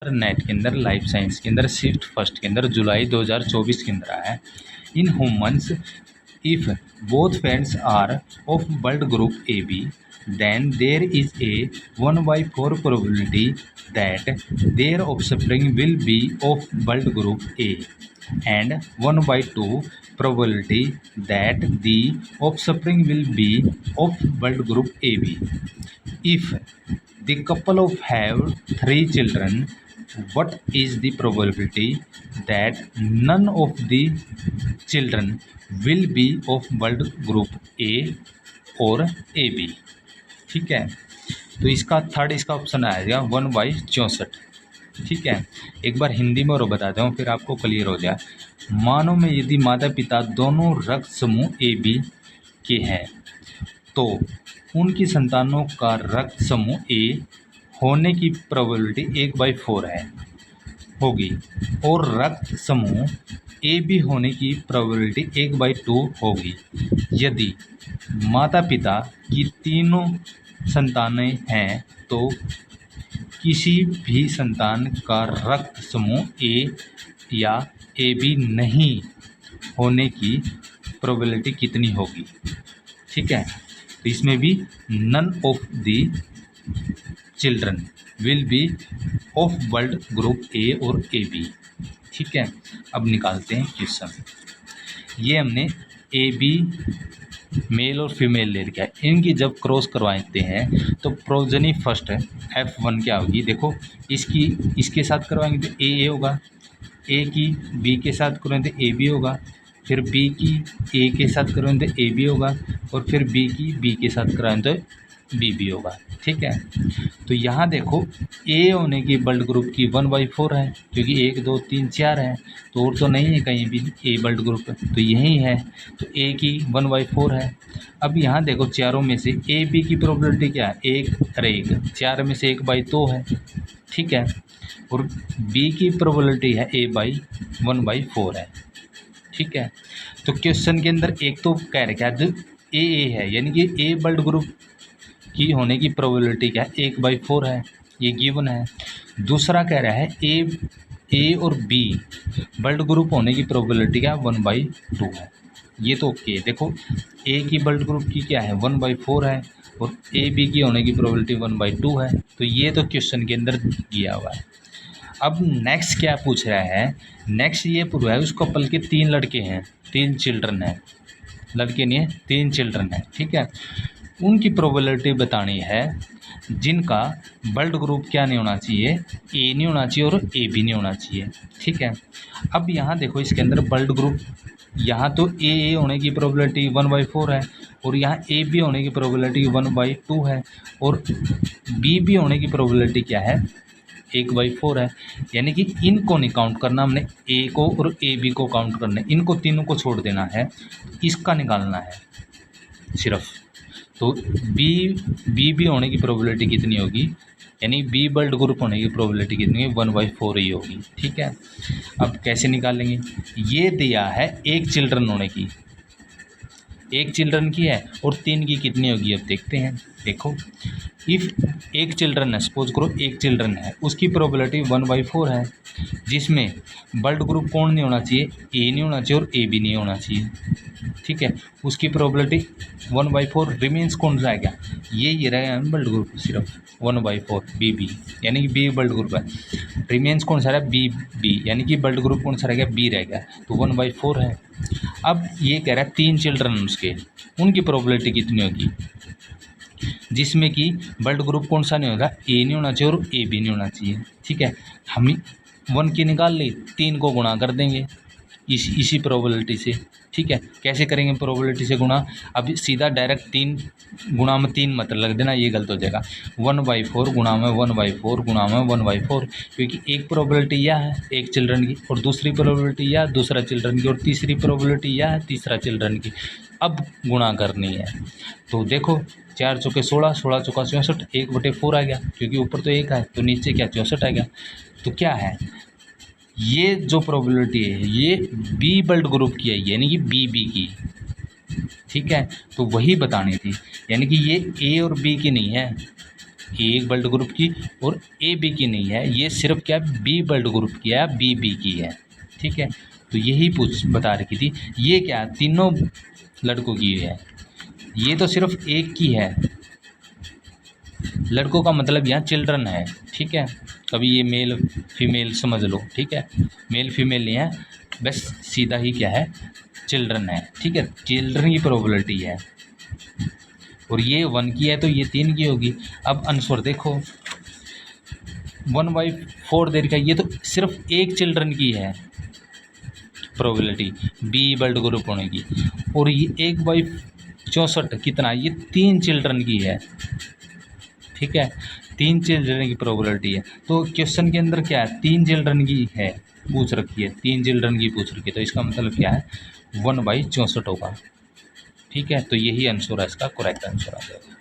Net के अंदर life science के अंदर शिफ्ट फर्स्ट के अंदर जुलाई 2024 के अंदर आया है। In humans if both parents are of blood group A B then there is a 1/4 probability that their offspring will be of blood group A and 1/2 probability that the offspring will be of blood group AB. If the couple of have 3 children, what is the probability that none of the children will be of blood group A or AB? ठीक है, तो इसका third इसका option आएगा 1/64। ठीक है, एक बार हिंदी में और बताता हूँ फिर आपको क्लियर हो जाए। मानो में यदि माता पिता दोनों रक्त समूह ए बी के हैं तो उनकी संतानों का रक्त समूह ए होने की प्रोबेबिलिटी 1/4 है होगी और रक्त समूह ए बी होने की प्रोबेबिलिटी 1/2 होगी यदि माता पिता की तीनों संतानें हैं तो किसी भी संतान का रक्त समूह ए या ए बी नहीं होने की प्रोबेबिलिटी कितनी होगी। ठीक है, तो इसमें भी none of the children will be of blood group A और ए बी। ठीक है, अब निकालते हैं क्वेश्चन। ये हमने ए बी मेल और फीमेल ले रखा है, इनकी जब क्रॉस करवाते हैं तो प्रोजनी फर्स्ट F1 क्या होगी। देखो इसकी इसके साथ करवाएंगे तो ए होगा, ए की बी के साथ करवाएंगे तो ए बी होगा, फिर बी की ए के साथ करवाएंगे तो ए बी होगा और फिर बी की बी के साथ करवाएंगे तो बी बी होगा। ठीक है, तो यहाँ देखो ए होने की ब्लड ग्रुप की 1/4 है क्योंकि 1 2 3 4 है तो और तो नहीं है कहीं भी ए ब्लड ग्रुप तो यही है, तो ए की 1/4 है। अब यहाँ देखो चारों में से ए बी की प्रोबेबिलिटी क्या है, 1 4 में से 1/2 है। ठीक है, और बी की प्रोबेबिलिटी है A/1/4 है। ठीक है, तो क्वेश्चन के अंदर एक तो कह रखा है ए है यानी कि ए ब्लड ग्रुप की होने की प्रोबेबिलिटी क्या है 1/4 है, ये गिवन है। दूसरा कह रहा है ए और बी ब्लड ग्रुप होने की प्रोबेबिलिटी क्या 1/2 है, ये तो ओके है। देखो ए की ब्लड ग्रुप की क्या है 1/4 है और ए बी की होने की प्रोबेबिलिटी 1/2 है, तो ये तो क्वेश्चन के अंदर दिया हुआ है। अब नेक्स्ट क्या पूछ रहा है, नेक्स्ट ये पूछ रहा है उस कपल के 3 लड़के हैं, 3 चिल्ड्रन हैं, लड़के नहीं है 3 चिल्ड्रन है। ठीक है, उनकी प्रोबेबिलिटी बतानी है जिनका ब्लड ग्रुप क्या नहीं होना चाहिए, ए नहीं होना चाहिए और ए बी नहीं होना चाहिए। ठीक है, अब यहाँ देखो इसके अंदर ब्लड ग्रुप यहाँ तो ए होने की प्रोबेबिलिटी 1/4 है और यहाँ ए बी होने की प्रोबेबिलिटी 1/2 है और बी होने की प्रोबेबिलिटी क्या है 1/4 है, यानी कि इनको नहीं काउंट करना हमने, ए को और ए बी को काउंट करना है, इनको तीनों को छोड़ देना है, इसका निकालना है सिर्फ। तो बी होने की प्रोबेबिलिटी कितनी होगी, यानी बी ब्लड ग्रुप होने की प्रोबेबिलिटी कितनी है 1/4 ही होगी। ठीक है, अब कैसे निकालेंगे, ये दिया है एक चिल्ड्रन होने की, एक चिल्ड्रन की है और 3 की कितनी होगी अब देखते हैं। देखो इफ़ एक चिल्ड्रन है, सपोज करो एक चिल्ड्रन है, उसकी प्रोबेबिलिटी 1/4 है जिसमें ब्लड ग्रुप कौन नहीं होना चाहिए, ए नहीं होना चाहिए और ए बी नहीं होना चाहिए। ठीक है, उसकी प्रोबेबिलिटी 1/4 रिमेंस कौन सा आएगा, ये रहेगा ब्लड ग्रुप सिर्फ 1/4 बी यानी कि बी ब्लड ग्रुप है, रिमेंस कौन सा रहेगा बी यानी कि ब्लड ग्रुप कौन सा रहेगा बी रहेगा, तो 1/4 है। अब ये कह रहा है 3 चिल्ड्रन उसके, उनकी प्रोबेबिलिटी कितनी होगी जिसमें कि ब्लड ग्रुप कौन सा नहीं होगा, ए नहीं होना चाहिए और ए बी नहीं होना चाहिए। ठीक है, हम 1 की निकाल ली, 3 को गुणा कर देंगे इसी प्रोबेबिलिटी से। ठीक है, कैसे करेंगे प्रोबेबिलिटी से गुणा, अब सीधा डायरेक्ट 3 गुणा में 3 मत लग देना, ये गलत हो जाएगा। 1/4 गुणा में 1/4 गुणा में 1/4, क्योंकि एक प्रोबेबिलिटी यह है एक चिल्ड्रन की और दूसरी प्रोबेबिलिटी यह दूसरा चिल्ड्रन की और तीसरी प्रोबेबिलिटी यह है तीसरा चिल्ड्रन की। अब गुणा करनी है तो देखो 4 चौके 16, 16 चौका 64, 1/4 आ गया क्योंकि ऊपर तो 1 है तो नीचे क्या 64 आ गया। तो क्या है ये जो प्रोबेबिलिटी है ये बी ब्लड ग्रुप की है यानी कि बी की। ठीक है, तो वही बतानी थी, यानी कि ये ए और बी की नहीं है, एक ब्लड ग्रुप की और ए बी की नहीं है, ये सिर्फ क्या बी ब्लड ग्रुप की है, बी बी की है। ठीक है, तो यही पूछ बता रखी थी। ये क्या तीनों लड़कों की है, ये तो सिर्फ एक की है। लड़कों का मतलब यहाँ चिल्ड्रन है। ठीक है, कभी ये मेल फीमेल समझ लो। ठीक है, मेल फीमेल नहीं है, बस सीधा ही क्या है चिल्ड्रन है। ठीक है, चिल्ड्रन की प्रोबेबिलिटी है, और ये 1 की है तो ये 3 की होगी। अब आंसर देखो 1/4 दे रखा है, ये तो सिर्फ एक चिल्ड्रन की है प्रोबेबिलिटी बी ब्लड ग्रुप होने की, और ये 1/64 कितना, ये 3 चिल्ड्रन की है। ठीक है, 3 चिल्ड्रन की प्रोबेबिलिटी है। तो क्वेश्चन के अंदर क्या है 3 चिल्ड्रन की है पूछ रखी है, 3 चिल्ड्रन की पूछ रखी है, तो इसका मतलब क्या है 1/64 होगा। ठीक है, तो यही आंसर है, इसका करेक्ट आंसर आ जाएगा।